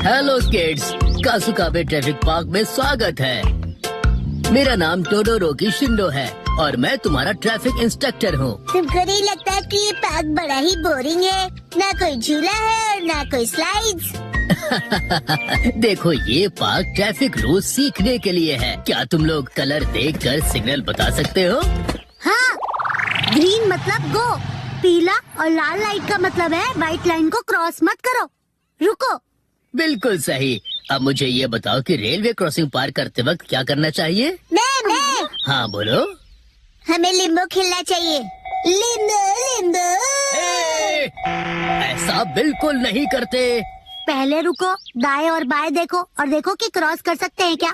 Hello kids, कासुकाबे traffic park में स्वागत है। मेरा नाम टोडोरोकी शिंडो है और मैं तुम्हारा ट्रैफिक इंस्ट्रक्टर हूँ। तुमको नहीं लगता कि ये पार्क बड़ा ही बोरिंग है? ना कोई झूला है और ना कोई स्लाइड्स। देखो, ये पार्क ट्रैफिक रूल सीखने के लिए है। क्या तुम लोग कलर देखकर सिग्नल बता सकते हो? हाँ, ग्रीन मतलब गो, पीला और लाल लाइट का मतलब है व्हाइट लाइन को क्रॉस मत करो, रुको। बिल्कुल सही। अब मुझे ये बताओ कि रेलवे क्रॉसिंग पार करते वक्त क्या करना चाहिए? मैं हाँ बोलो। हमें लिम्बो खेलना चाहिए। Limbo Limbo. ऐसा बिल्कुल नहीं करते। पहले रुको, दाएं और बाएं देखो और देखो कि क्रॉस कर सकते हैं क्या।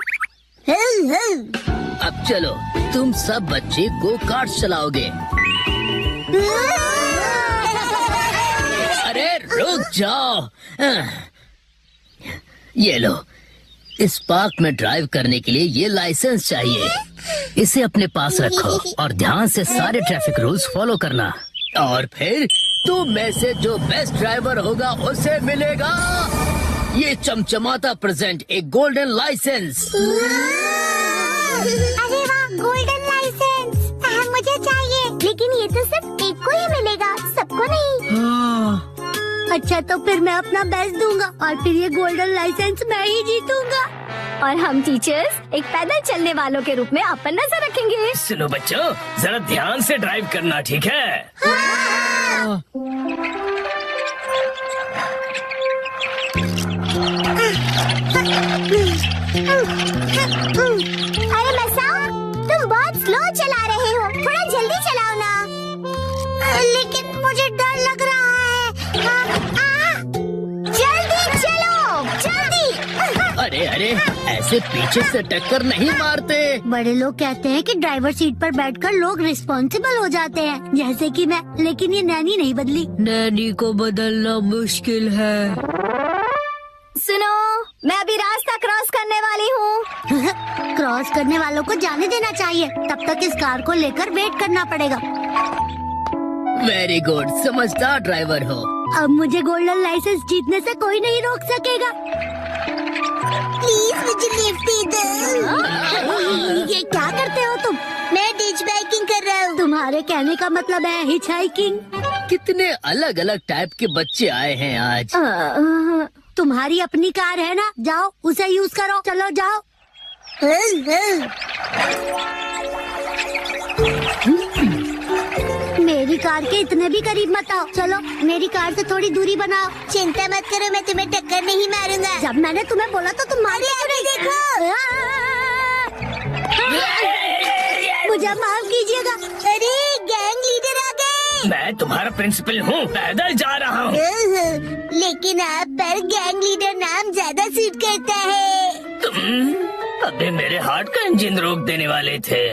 अब चलो, तुम सब बच्चे गो कार्ट चलाओगे। अरे रुक जाओ। ये लो, इस पार्क में ड्राइव करने के लिए ये लाइसेंस चाहिए। इसे अपने पास रखो और ध्यान से सारे ट्रैफिक रूल्स फॉलो करना। और फिर तुम में से जो बेस्ट ड्राइवर होगा उसे मिलेगा ये चमचमाता प्रेजेंट, एक गोल्डन लाइसेंस। अरे वाह, गोल्डन लाइसेंस मुझे चाहिए। लेकिन ये तो सिर्फ एक को ही मिलेगा, सबको नहीं। अच्छा, तो फिर मैं अपना बेस्ट दूंगा और फिर ये गोल्डन लाइसेंस मैं ही जीतूंगा। और हम टीचर्स एक पैदल चलने वालों के रूप में आप पर नजर रखेंगे। सुनो बच्चों, जरा ध्यान से ड्राइव करना, ठीक है? अरे मसाओ, तुम बहुत स्लो चला रहे हो, थोड़ा जल्दी चलाओ ना। लेकिन मुझे डर लग रहा है। जल्दी चलो, जल्दी। अरे ऐसे पीछे से टक्कर नहीं मारते। बड़े लोग कहते हैं कि ड्राइवर सीट पर बैठकर लोग रिस्पॉन्सिबल हो जाते हैं, जैसे कि मैं। लेकिन ये नैनी नहीं बदली। नैनी को बदलना मुश्किल है। सुनो, मैं अभी रास्ता क्रॉस करने वाली हूँ। क्रॉस करने वालों को जाने देना चाहिए, तब तक इस कार को लेकर वेट करना पड़ेगा। वेरी गुड, समझदार ड्राइवर हो। अब मुझे गोल्डन लाइसेंस जीतने से कोई नहीं रोक सकेगा। प्लीज मुझे लिफ्ट दो। ये क्या करते हो तुम? मैं डिच बाइकिंग कर रहा हूँ। तुम्हारे कहने का मतलब है हिच हाइकिंग। कितने अलग अलग टाइप के बच्चे आए हैं आज। तुम्हारी अपनी कार है ना, जाओ उसे यूज करो। चलो जाओ। मेरी कार के इतने भी करीब मत आओ। चलो मेरी कार से थोड़ी दूरी बनाओ। चिंता मत करो, मैं तुम्हें टक्कर नहीं मारूंगा। जब मैंने तुम्हें बोला तो तुम मारे क्यों नहीं? देखो, मुझे माफ कीजिएगा। अरे गैंग लीडर आ गए। मैं तुम्हारा प्रिंसिपल हूँ, पैदल जा रहा हूँ। लेकिन आप पर गैंग लीडर नाम ज्यादा सूट करता है। तुम अबे मेरे हार्ट का इंजन रोक देने वाले थे।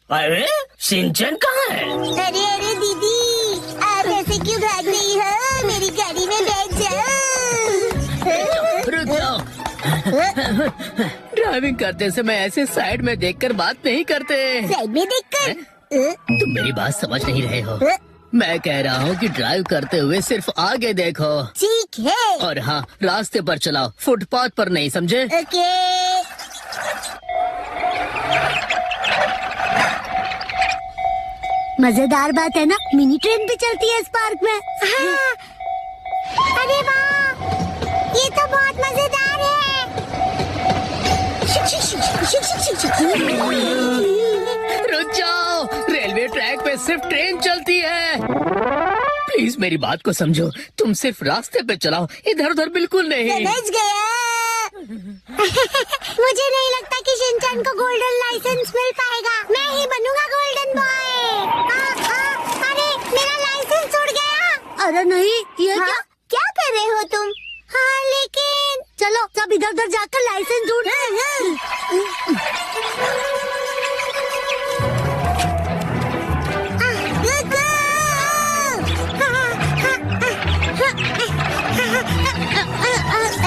अरे सिंचन कहाँ है? अरे दीदी, आप ऐसे क्यों भाग रही हो? मेरी गाड़ी में बैठ जाओ। रुक जाओ। ड्राइविंग करते समय ऐसे साइड में देखकर बात नहीं करते। साइड में देखकर? तुम मेरी बात समझ नहीं रहे हो। मैं कह रहा हूँ कि ड्राइव करते हुए सिर्फ आगे देखो। ठीक है। और हाँ, रास्ते पर चलाओ, फुटपाथ पर नहीं, समझे? ओके। मजेदार बात है ना, मिनी ट्रेन भी चलती है इस पार्क में। हाँ। अरे वाह, ये तो बहुत मजेदार है। रुक जाओ, रेलवे ट्रैक पे सिर्फ ट्रेन चलती है। प्लीज मेरी बात को समझो, तुम सिर्फ रास्ते पे चलाओ, इधर उधर बिल्कुल नहीं। समझ गया। मुझे नहीं लगता कि शिनचैन को गोल्डन लाइसेंस मिल पाएगा। मैं ही बनूंगा गोल्डन बॉय। अरे मेरा लाइसेंस उड़ गया। अरे नहीं, ये क्या कर रहे हो तुम? हाँ लेकिन चलो सब इधर उधर जाकर लाइसेंस ढूंढते हैं।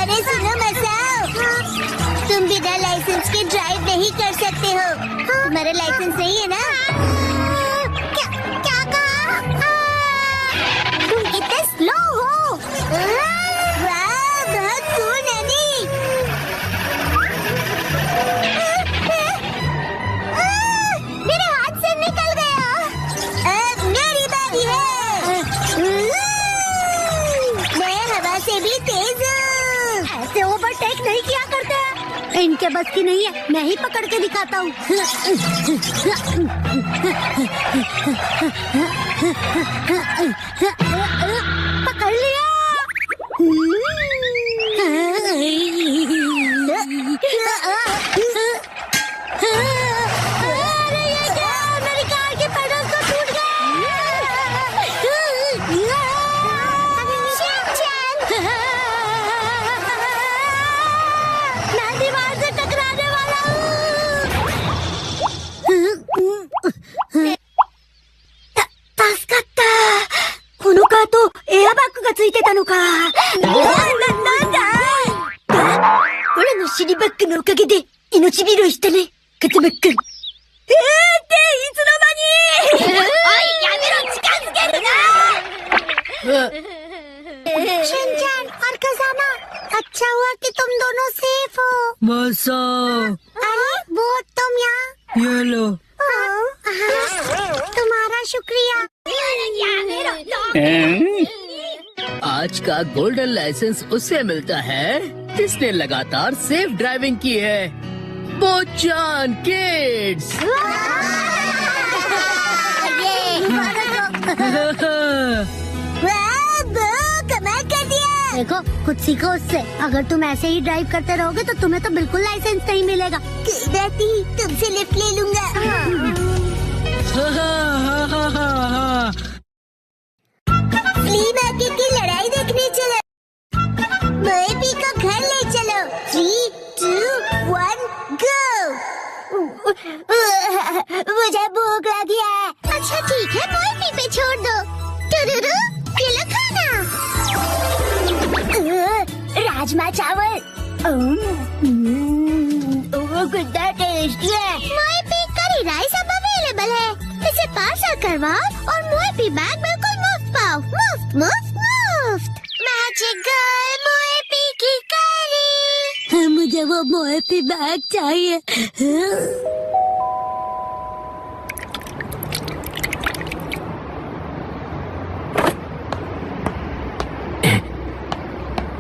अरे सुनो मसाओ, तुम बिना लाइसेंस के ड्राइव नहीं कर सकते हो। तुम्हारा लाइसेंस नहीं है ना? क्या कहा? तुम कितने स्लो हो। वाह, बहुत कूल नैनी। इनके बस की नहीं है, मैं ही पकड़ के दिखाता हूँ। पकड़ लिया। अरे ये क्या, मेरी कार के पेडल तो टूट मैं दीवार से टकराने वाला हूँ। 助かった。このカートエアバッグがついてたのか。なんだ。俺の尻バッグのおかげで命拾いしたね、風間くん。っていつの間に。おい、やめろ、近づけるな。शिनचैन और कज़ामा, अच्छा हुआ कि तुम दोनों सेफ हो। मासा, अरे वो तुम यहाँ। ये लो। तुम्हारा शुक्रिया। आज का गोल्डन लाइसेंस उसे मिलता है जिसने लगातार सेफ ड्राइविंग की है। बोचान किड्स। कमाल कर दिया। देखो, कुछ सीखो उससे। अगर तुम ऐसे ही ड्राइव करते रहोगे तो तुम्हें तो बिल्कुल लाइसेंस नहीं मिलेगा। तुमसे लिफ्ट ले लूंगा। फ्ली मार्केट की लड़ाई देखने चलो। मोएपी को घर ले चलो। 3, 2, 1, go। मुझे भूख लगी है। अच्छा ठीक है, मोएपी पे छोड़ दो। टुरुरु, ये लो खाना। राजमा चावल। कितना टेस्टी है। मोएपी करी राइस अब अवेलेबल है। इसे पार्सल करवाओ और मोएपी बैग बिल्कुल मुफ्त पाओ। मुफ्त मुफ्त मुफ्त। मैजिक गर्ल मोएपी की करी। मुझे वो मोएपी बैग चाहिए।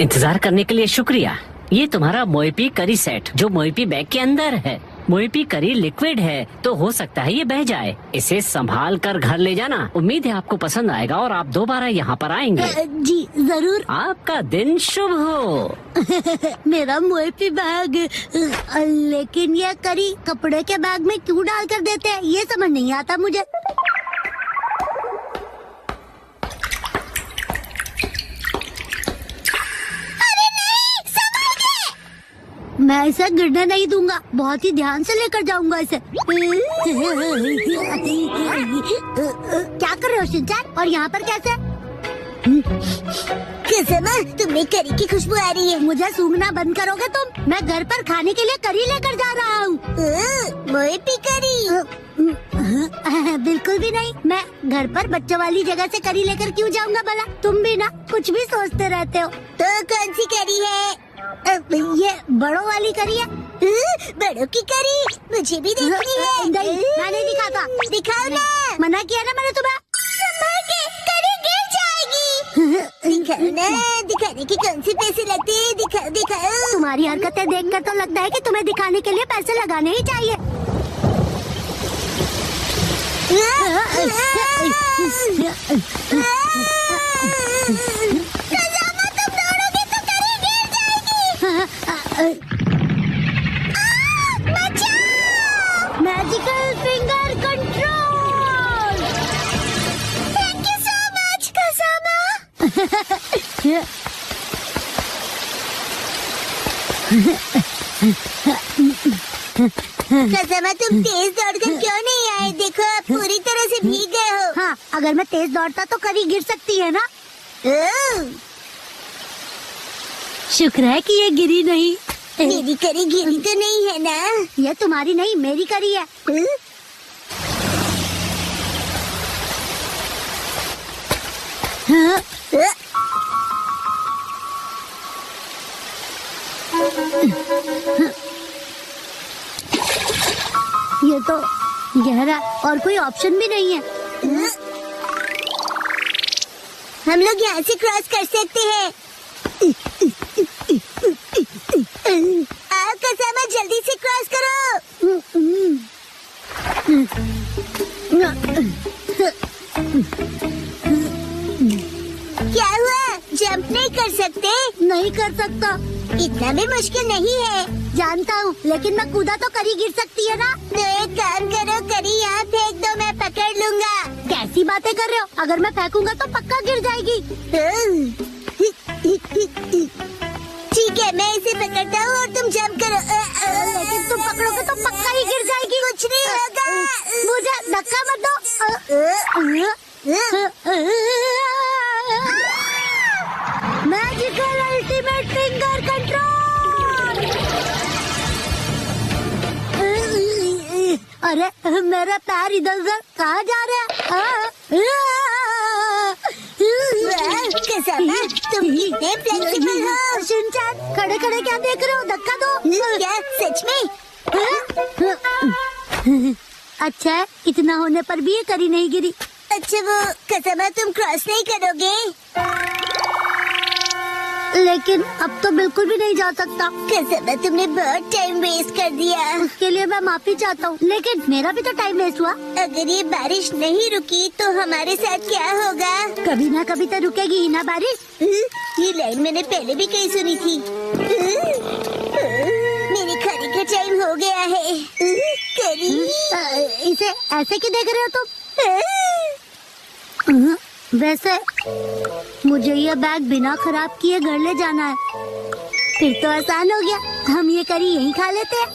इंतजार करने के लिए शुक्रिया। ये तुम्हारा मोएपी करी सेट जो मोएपी बैग के अंदर है। मोएपी करी लिक्विड है तो हो सकता है ये बह जाए। इसे संभाल कर घर ले जाना। उम्मीद है आपको पसंद आएगा और आप दोबारा यहाँ पर आएंगे। जी जरूर। आपका दिन शुभ हो। मेरा मोएपी बैग। लेकिन ये करी कपड़े के बैग में क्यों डाल कर देते हैं, ये समझ नहीं आता मुझे। मैं इसे गिरने नहीं दूंगा, बहुत ही ध्यान से लेकर जाऊंगा इसे। क्या कर रहे हो शिनचैन, और यहाँ पर कैसे? कज़ामा, तुम्हें करी की खुशबू आ रही है। मुझे सूंघना बंद करोगे तुम? मैं घर पर खाने के लिए करी लेकर जा रहा हूँ। मोएपी करी? बिल्कुल भी नहीं। मैं घर पर बच्चों वाली जगह से करी लेकर क्यों जाऊंगा भला? तुम भी ना कुछ भी सोचते रहते हो। तो कौन सी करी है? ये बड़ों वाली करी है। बड़ों की करी मुझे भी देखनी है। नहीं, मैं नहीं दिखाता। दिखाओ ना। मना किया ना मैंने तुम्हें। संभाल के, करी गिर जाएगी। दिखाओ ना, दिखाने के कौन से पैसे लगते हैं? दिखाओ दिखाओ। तुम्हारी हरकतें देखकर तो लगता है कि तुम्हें दिखाने के लिए पैसे लगाने ही चाहिए। कज़ामा, तुम दौड़ोगे तो करी गिर जाएगी। बचाओ! Magical finger control. Thank you so much Kazama. Kazama, तुम तेज दौड़कर क्यों नहीं आए? देखो, आप पूरी तरह से भीग गए हो। हाँ, अगर मैं तेज दौड़ता तो करी गिर सकती है ना। शुक्र है कि ये गिरी नहीं। मेरी करी गिरी तो नहीं है ना? ये तुम्हारी नहीं, मेरी करी है। ये तो गहरा और कोई ऑप्शन भी नहीं है। हम लोग यहाँ से क्रॉस कर सकते हैं। आओ कज़ामा, क्या हुआ? जंप नहीं कर सकते? नहीं कर सकता। इतना भी मुश्किल नहीं है। जानता हूँ, लेकिन मैं कूदा तो करी गिर सकती है ना। तो एक काम करो, करी यहाँ फेंक दो, मैं पकड़ लूँगा। कैसी बातें कर रहे हो? अगर मैं फेंकूंगा तो पक्का गिर जाएगी। ठीक है, मैं इसे पकड़ता हूँ और तुम जंप करो। लेकिन तुम पकड़ोगे तो पक्का ही गिर जाएगी। कुछ नहीं होगा। मुझे धक्का मत दो। Magical ultimate finger control. अरे मेरा पैर इधर उधर कहाँ जा रहा है? तुम कितने फ्लेक्सिबल हो। शिनचैन, खड़े खड़े क्या देख रहे हो? धक्का दो। क्या सच में? अच्छा है, इतना होने पर भी ये करी नहीं गिरी। अच्छा वो कसमा, तुम क्रॉस नहीं करोगे? लेकिन अब तो बिल्कुल भी नहीं जा सकता। कसमा, तुमने बहुत टाइम वेस्ट कर दिया। उसके लिए मैं माफी चाहता हूँ, लेकिन मेरा भी तो टाइम वेस्ट हुआ। अगर ये बारिश नहीं रुकी तो हमारे साथ क्या होगा? कभी ना कभी तो रुकेगी ही ना बारिश। ये लाइन मैंने पहले भी कहीं सुनी थी। मेरे खाने का टाइम हो गया है। करी, इसे ऐसे क्यों देख रहे हो तुम? वैसे मुझे ये बैग बिना खराब किए घर ले जाना है। फिर तो आसान हो गया, हम ये करी यहीं खा लेते हैं।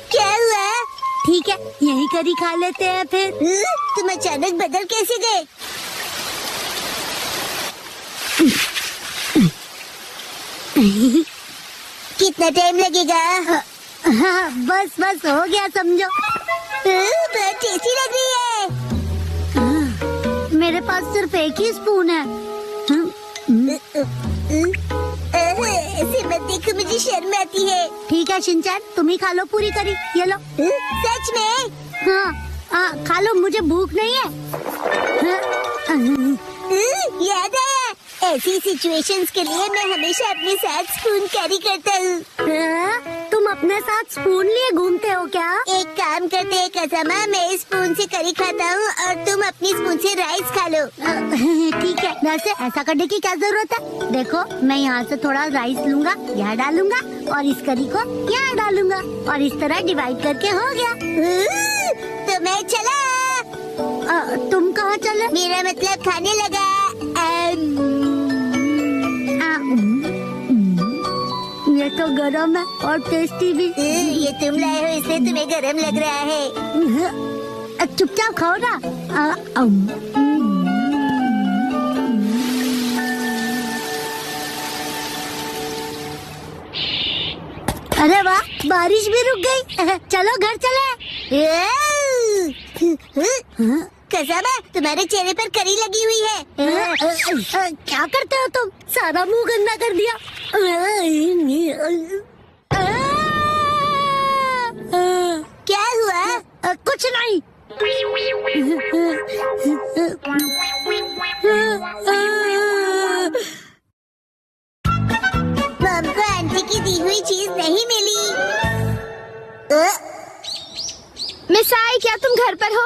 क्या हुआ? ठीक है, यहीं करी खा लेते हैं फिर। तुम अचानक बदल कैसे गए? कितना टाइम लगेगा? हाँ, बस बस हो गया समझो। बहुत टेस्टी लग रही है। मेरे पास सिर्फ एक ही स्पून है। ऐसे मत देखो, मुझे शर्म आती है। ठीक है शिनचैन, तुम ही खा लो पूरी करी। ये लो। सच में? हाँ, खा लो, मुझे भूख नहीं है। याद आया, ऐसी सिचुएशंस के लिए मैं हमेशा अपने साथ स्पून कैरी करता हूँ। तुम अपने साथ स्पून लिए घूमते हो क्या? एक काम करते हैं कसमा, मैं इस स्पून से करी खाता हूँ और तुम अपनी स्पून से राइस खा लो। ठीक है, वैसे ऐसा करने की क्या जरूरत है? देखो, मैं यहाँ से थोड़ा राइस लूंगा, यहाँ डालूंगा और इस करी को यहाँ डालूंगा और इस तरह डिवाइड करके हो गया। तो मैं चला। तुम कहाँ चले? मेरा मतलब खाने लगा। ये तो गरम है और टेस्टी भी। ये तुम लाए हो इसलिए तुम्हें गरम लग रहा है। चुपचाप खाओ ना। अरे वाह, बारिश भी रुक गई। चलो घर चले। कसमा, तुम्हारे चेहरे पर करी लगी हुई है। क्या करते हो तुम? सारा मुंह गंदा कर दिया। क्या हुआ? कुछ नहीं। मम को आंटी की दी हुई चीज नहीं मिली। मिस आई, क्या तुम घर पर हो?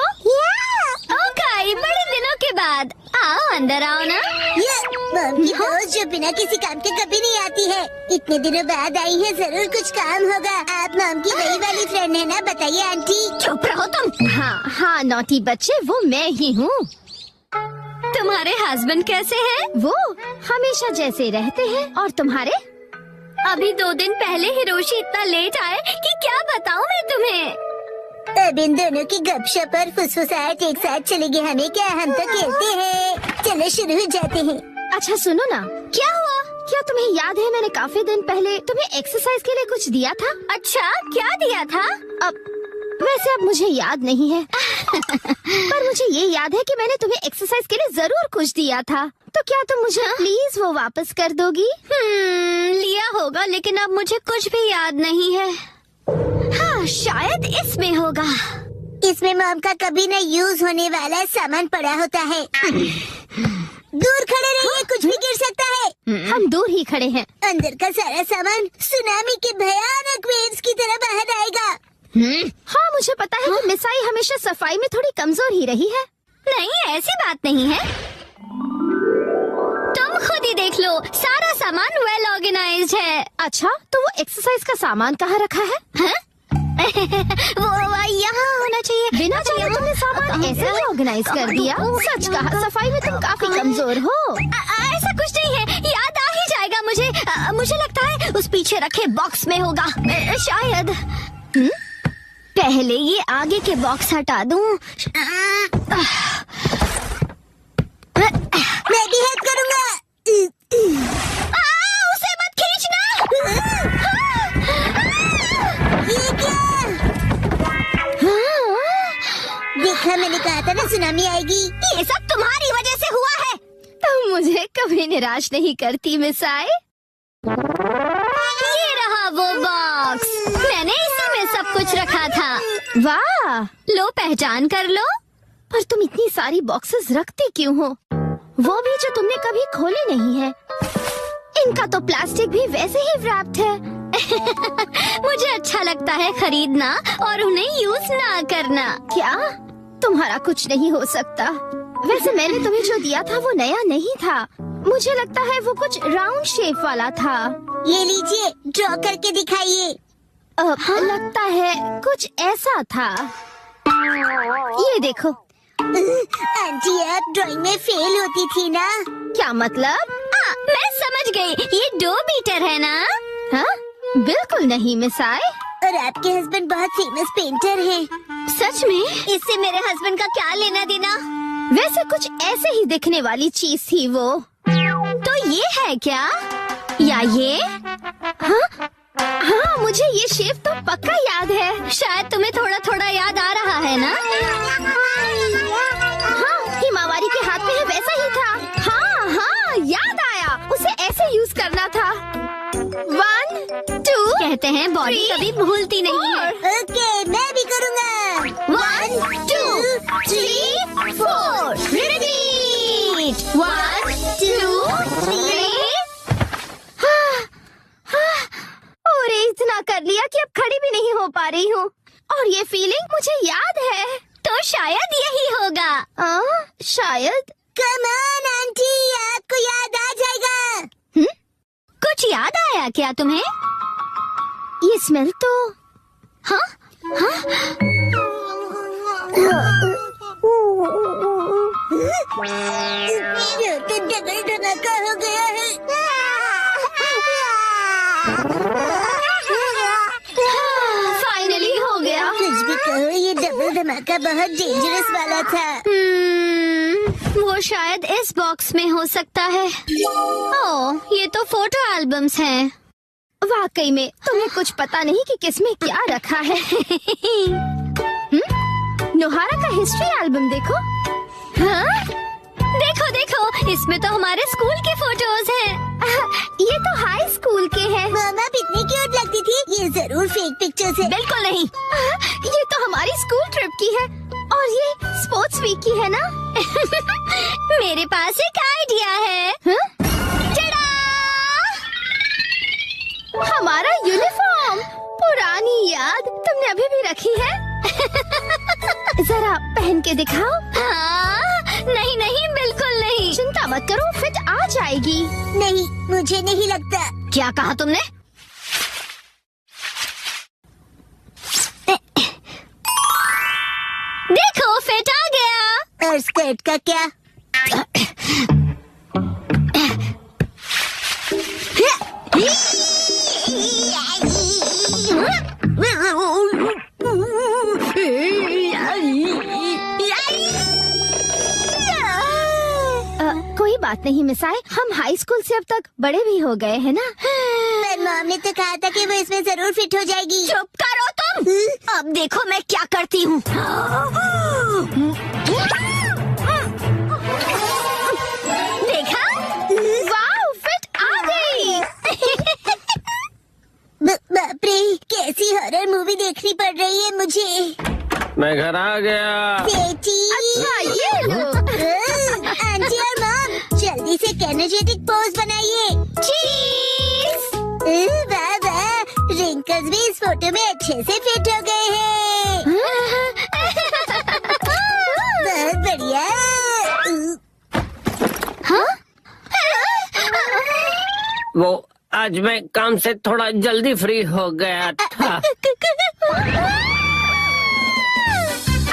ओके, बड़े दिनों के बाद। आओ, अंदर आओ ना। ये मम की दोस्त जो बिना किसी काम के कभी नहीं आती है, इतने दिनों बाद आई है, जरूर कुछ काम होगा। आप मम की वही वाली फ्रेंड है ना? बताइए आंटी। चुप रहो तुम। हाँ, नॉटी बच्चे, वो मैं ही हूँ। तुम्हारे हस्बैंड कैसे हैं? वो हमेशा जैसे रहते हैं। और तुम्हारे? अभी 2 दिन पहले हिरोशी इतना लेट आए कि क्या बताऊँ मैं तुम्हें। अब इन दोनों की गपशप और फुसफुसाहट एक साथ चलेगी हमें क्या? हम तो खेलते हैं। चलो शुरू हो जाते हैं। अच्छा सुनो ना, क्या हुआ? क्या तुम्हें याद है मैंने काफी दिन पहले तुम्हें एक्सरसाइज के लिए कुछ दिया था? अच्छा, क्या दिया था? वैसे अब मुझे याद नहीं है। पर मुझे ये याद है कि मैंने तुम्हें एक्सरसाइज के लिए जरूर कुछ दिया था। तो क्या तुम मुझे प्लीज वो वापस कर दोगी? लिया होगा, लेकिन अब मुझे कुछ भी याद नहीं है। हाँ, शायद इसमें होगा। इसमें मम का कभी न यूज होने वाला सामान पड़ा होता है। दूर खड़े रहिए, कुछ भी गिर सकता है। हम दूर ही खड़े हैं। अंदर का सारा सामान सुनामी के भयानक वेव्स की तरह बाहर आएगा। हाँ, मुझे पता है कि मिसाई हमेशा सफाई में थोड़ी कमजोर ही रही है। नहीं, ऐसी बात नहीं है। तुम खुद ही देख लो, सारा सामान वेल ऑर्गेनाइज्ड है। अच्छा, तो वो एक्सरसाइज का सामान कहाँ रखा है? वो यहाँ होना चाहिए। बिना चाहिए तुमने सामान ऐसे ही ऑर्गेनाइज कर दिया। सच कहा, सफाई में तुम काफी कमजोर हो। ऐसा कुछ नहीं है, याद आ ही जाएगा मुझे। मुझे लगता है उस पीछे रखे बॉक्स में होगा, शायद। पहले ये आगे के बॉक्स हटा दूं। मैं भी हेल्प करूँगा। उसे मत खींचना। ये क्या? देखा, मैंने कहा था ना सुनामी आएगी। ये सब तुम्हारी वजह से हुआ है। तुम मुझे कभी निराश नहीं करती मिसाई। ये रहा वो बॉक्स, मैंने इसी में सब कुछ रखा था। वाह, लो पहचान कर लो। पर तुम इतनी सारी बॉक्सेस रखती क्यों हो? वो भी जो तुमने कभी खोले नहीं है। इनका तो प्लास्टिक भी वैसे ही रैप्ड है। मुझे अच्छा लगता है खरीदना और उन्हें यूज ना करना। क्या? तुम्हारा कुछ नहीं हो सकता। वैसे मैंने तुम्हें जो दिया था वो नया नहीं था। मुझे लगता है वो कुछ राउंड शेप वाला था। ये लीजिए, ड्रॉ करके दिखाइए। लगता है कुछ ऐसा था। ये देखो। आंटी, आप ड्राइंग में फेल होती थी ना। क्या मतलब? मैं समझ गई, ये डो बीटर है ना? हाँ? बिल्कुल नहीं मिसाई। और आपके हस्बैंड बहुत फेमस पेंटर हैं। सच में? इससे मेरे हस्बैंड का क्या लेना देना? वैसे कुछ ऐसे ही दिखने वाली चीज थी वो। तो ये है क्या? या ये? हाँ? हाँ, मुझे ये शेप तो पक्का याद है। शायद तुम्हें थोड़ा थोड़ा याद आ रहा है ना? हाँ, हिमावारी के हाथ में है वैसा ही था। हाँ हाँ, याद आया, उसे ऐसे यूज करना था। 1 2 कहते हैं बॉडी कभी भूलती नहीं है। ओके, मैं भी करूँगा। 1 2 3 4 रिपीट। 1 2 3। अरे इतना कर लिया कि अब खड़ी भी नहीं हो पा रही हूँ। और ये फीलिंग मुझे याद है। तो शायद यही होगा। शायद। कम ऑन आंटी, आपको याद आ जाएगा। कुछ याद आया क्या तुम्हें? ये स्मेल तो। हाँ हाँ। ये तो डबल धमाका हो गया है। फाइनली हो गया। कुछ भी कहो, ये डबल धमाका बहुत डेंजरस वाला था। वो शायद इस बॉक्स में हो सकता है। ओह, ये तो फोटो एल्बम्स हैं। वाकई में तुम्हें कुछ पता नहीं कि किसमें क्या रखा है। नोहारा का हिस्ट्री एल्बम देखो। हाँ? देखो देखो, इसमें तो हमारे स्कूल के फोटोज हैं। ये तो हाई स्कूल के हैं। मामा कितनी क्यूट लगती थी। ये जरूर फेक पिक्चर्स है। बिल्कुल नहीं। ये तो हमारी स्कूल ट्रिप की है और ये स्पोर्ट्स वीक की है ना। मेरे पास एक आइडिया है। टडा! हमारा यूनिफॉर्म, पुरानी याद तुमने अभी भी रखी है। जरा पहन के दिखाओ। नहीं नहीं, बिल्कुल नहीं। चिंता मत करो, फिट आ जाएगी। नहीं, मुझे नहीं लगता। क्या कहा तुमने? देखो, फिट आ गया। और स्कर्ट का क्या? कोई बात नहीं मिसाई, हम हाई स्कूल से अब तक बड़े भी हो गए हैं ना। पर मॉम ने तो कहा था कि वो इसमें जरूर फिट हो जाएगी। चुप करो तुम। अब देखो मैं क्या करती हूँ। देखा? वाह, फिट आ गई। बाप रे, कैसी हॉरर मूवी देखनी पड़ रही है मुझे। मैं घर आ गया। बेटी। अच्छा, ये लो। आंटी और मॉम, जल्दी से एनर्जेटिक पोज बनाइए। चीज़। वाह वाह, रिंकल्स भी इस फोटो में अच्छे से फिट हो गए हैं। बहुत बढ़िया। वो आज मैं काम से थोड़ा जल्दी फ्री हो गया था।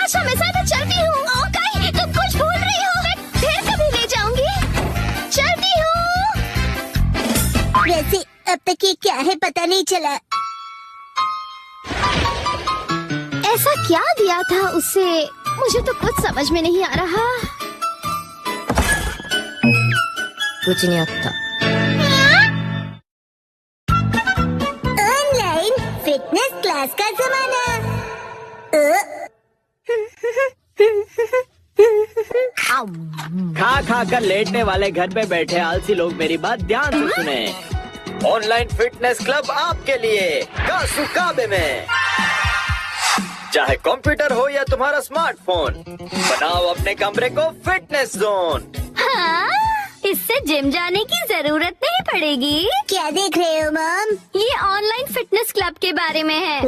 अच्छा मैं साथ चलती हूँ। ओके, तुम कुछ भूल रही हो। मैं फिर कभी ले जाऊंगी। चलती हूँ। वैसे अब तक ये क्या है पता नहीं चला। ऐसा क्या दिया था उसे? मुझे तो कुछ समझ में नहीं आ रहा। कुछ नहीं आता। ऑनलाइन फिटनेस क्लास का जमाना। खा खा कर लेटने वाले घर पे बैठे आलसी लोग मेरी बात ध्यान से सुने। ऑनलाइन फिटनेस क्लब आपके लिए कासुकाबे में। चाहे कंप्यूटर हो या तुम्हारा स्मार्टफोन, बनाओ अपने कमरे को फिटनेस जोन। हाँ, इससे जिम जाने की जरूरत नहीं पड़ेगी। क्या देख रहे हो मॉम? ये ऑनलाइन फिटनेस क्लब के बारे में है।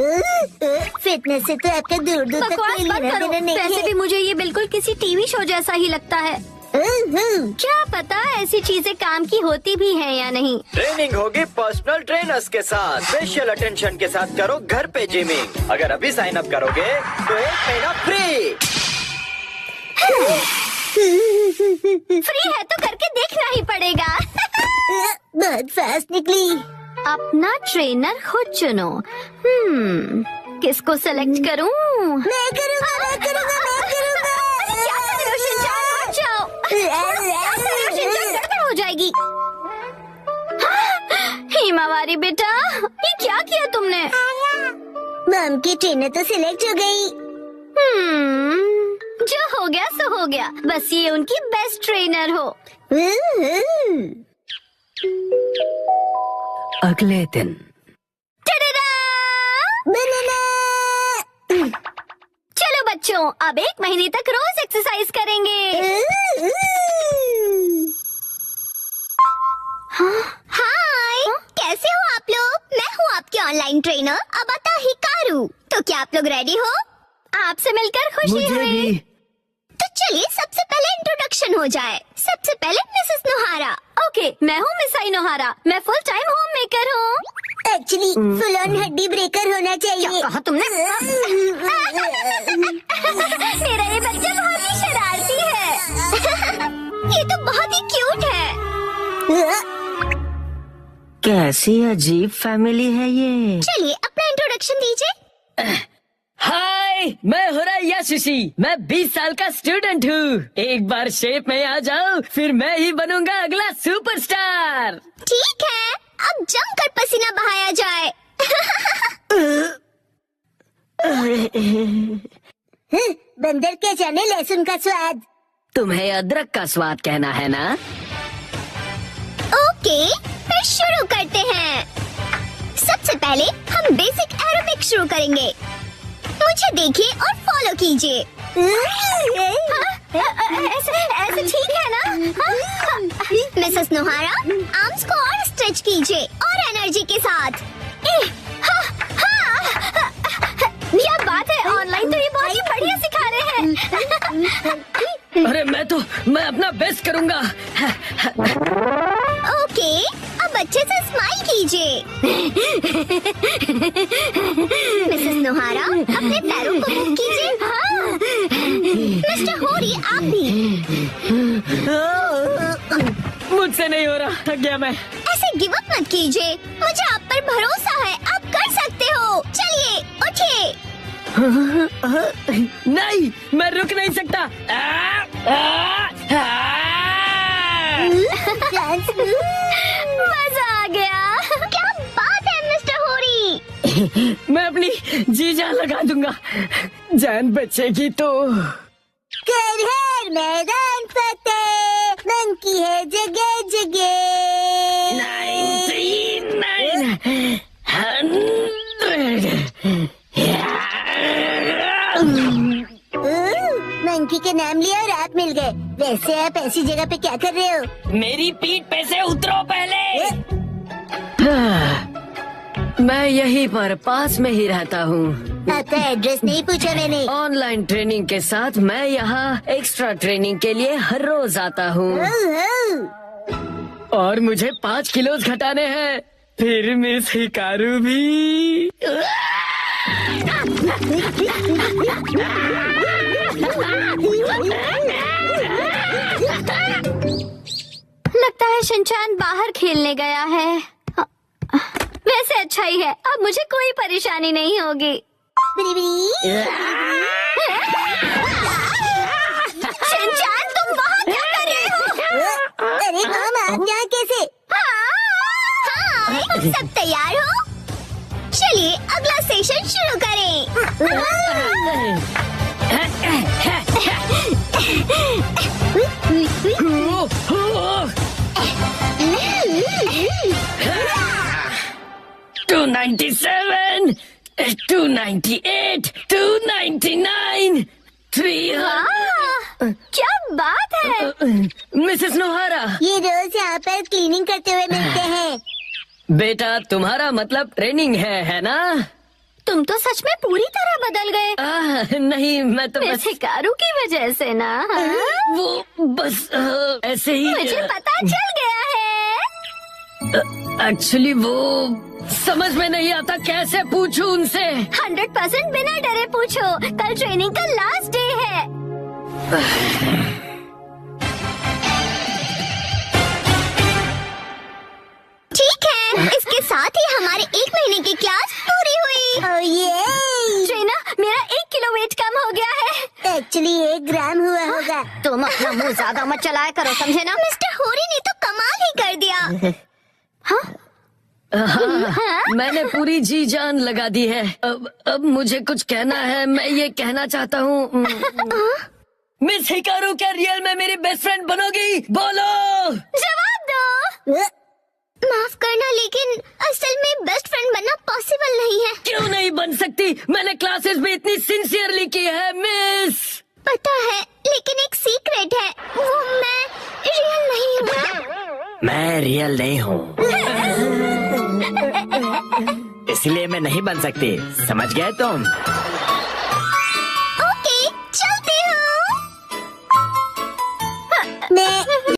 फिटनेस से तो आपका दूर दूर तक बकवास कोई मत लेना करो। देना नहीं वैसे भी मुझे ये बिल्कुल किसी टीवी शो जैसा ही लगता है। क्या पता ऐसी चीजें काम की होती भी हैं या नहीं। ट्रेनिंग होगी पर्सनल ट्रेनर्स के साथ। स्पेशल अटेंशन के साथ करो घर पे जिमिंग। अगर अभी साइन अप करोगे तो 1 महीना फ्री। फ्री है तो करके देखना ही पड़ेगा। बहुत फास्ट निकली। अपना ट्रेनर खुद चुनो। किसको सेलेक्ट करूं? मैं करूँगा, मैं करूँगा, मैं करूँगा। क्या कर रहे हो शिनचान? हट जाओ। क्या कर रहे हो शिनचान? गड़बड़ हो जाएगी। हिमावारी बेटा, ये क्या किया तुमने? मॉम की ट्रेनर तो सिलेक्ट हो गई। जो हो गया सो हो गया। बस ये उनकी बेस्ट ट्रेनर हो। अगले दिन टडडा! बनाना। चलो बच्चों, अब 1 महीने तक रोज एक्सरसाइज करेंगे। हाय, कैसे हो आप लोग? मैं हूँ आपके ऑनलाइन ट्रेनर अबाता हिकारू। तो क्या आप लोग रेडी हो? आपसे मिलकर खुशी मुझे हुई। भी। तो चलिए सबसे पहले इंट्रोडक्शन हो जाए। सबसे पहले मिसेस नोहारा। ओके, मैं हूँ मिस आई नोहारा। मैं फुल टाइम होम मेकर हूँ। एक्चुअली फुल ऑन हड्डी ब्रेकर होना चाहिए। क्या कहा तुमने? मेरा ये बच्चा बहुत ही शरारती है। ये तो बहुत ही क्यूट है। कैसी अजीब फैमिली है ये। चलिए अपना इंट्रोडक्शन दीजिए। हाय, मैं हो रहा याशुशी। मैं 20 साल का स्टूडेंट हूँ। एक बार शेप में आ जाओ, फिर मैं ही बनूंगा अगला सुपरस्टार। ठीक है, अब जमकर पसीना बहाया जाए। बंदर क्या जाने लहसुन का स्वाद। तुम्हें अदरक का स्वाद कहना है ना? ओके, फिर शुरू करते हैं। सबसे पहले हम बेसिक एरोबिक शुरू करेंगे। मुझे देखिए और फॉलो कीजिए। ऐसे ठीक है ना? मिसेस नोहारा, आर्म्स को और स्ट्रेच कीजिए और एनर्जी के साथ। क्या बात है, ऑनलाइन तो ये बहुत ही बढ़िया सिखा रहे हैं। अरे मैं अपना बेस्ट करूंगा। ओके, अब अच्छे से स्माइल कीजिए। मिसेस नोहारा, अपने पैरों को मूव कीजिए। हाँ। मिस्टर होरी, आप भी। मुझसे नहीं हो रहा, थक गया मैं। ऐसे गिव अप मत कीजिए। मुझे आप पर भरोसा है, आप कर सकते हो। चलिए उठिए। नहीं, मैं रुक नहीं सकता। मजा आ गया। क्या बात है मिस्टर होरी। मैं अपनी जी जान लगा दूंगा। जान बचेगी तो। कर हर मैदान फतेह, मन की है जगह जगह। 99 मंकी के नाम लिया और आप मिल गए। वैसे आप ऐसी जगह पे क्या कर रहे हो? मेरी पीठ पे से उतरो पहले। मैं यहीं पर पास में ही रहता हूँ। आपका एड्रेस नहीं पूछा मैंने। ऑनलाइन ट्रेनिंग के साथ मैं यहाँ एक्स्ट्रा ट्रेनिंग के लिए हर रोज आता हूँ और मुझे 5 किलो घटाने हैं। फिर मिस हिकारू भी। लगता है शिनचैन बाहर खेलने गया है। वैसे अच्छा ही है, अब मुझे कोई परेशानी नहीं होगी। शिनचैन, तुम वहाँ क्या कर रहे हो? अरे हम आप यहाँ कैसे? हाँ, तुम सब तैयार हो? चलिए अगला सेशन शुरू करें। 297, 298, 299, 300। क्या बात है? मिसेस नोहारा, ये रोज यहाँ पर क्लीनिंग करते हुए मिलते हैं। बेटा तुम्हारा मतलब ट्रेनिंग है ना? तुम तो सच में पूरी तरह बदल गए। नहीं, मैं तो बस हिकारू की वजह से ना। वो बस ऐसे ही। मुझे पता चल गया है। एक्चुअली वो समझ में नहीं आता, कैसे पूछूं उनसे। 100% बिना डरे पूछो, कल ट्रेनिंग का लास्ट डे है। ठीक है, इसके साथ ही हमारे 1 महीने की क्लास पूरी हुई। ट्रेनर, मेरा 1 किलो वेट कम हो गया है। एक्चुअली 1 ग्राम हुआ होगा। तुम अपना मुंह ज्यादा मत चलाया करो, समझे ना? मिस्टर होरी ने तो कमाल ही कर दिया। हाँ, मैंने पूरी जी जान लगा दी है। अब मुझे कुछ कहना है। मैं ये कहना चाहता हूँ, मिस हिकारू क्या रियल में मेरी बेस्ट फ्रेंड बनोगी? बोलो। जवाब दो। माफ करना, लेकिन असल में बेस्ट फ्रेंड बनना पॉसिबल नहीं है। क्यों नहीं बन सकती? मैंने क्लासेस भी इतनी सिंसियरली की है मिस। पता है, लेकिन एक सीक्रेट है, वो मैं रियल नहीं हूँ। मैं रियल नहीं हूँ, इसलिए मैं नहीं बन सकती। समझ गए तुम? ओके, चलती हूँ। मैं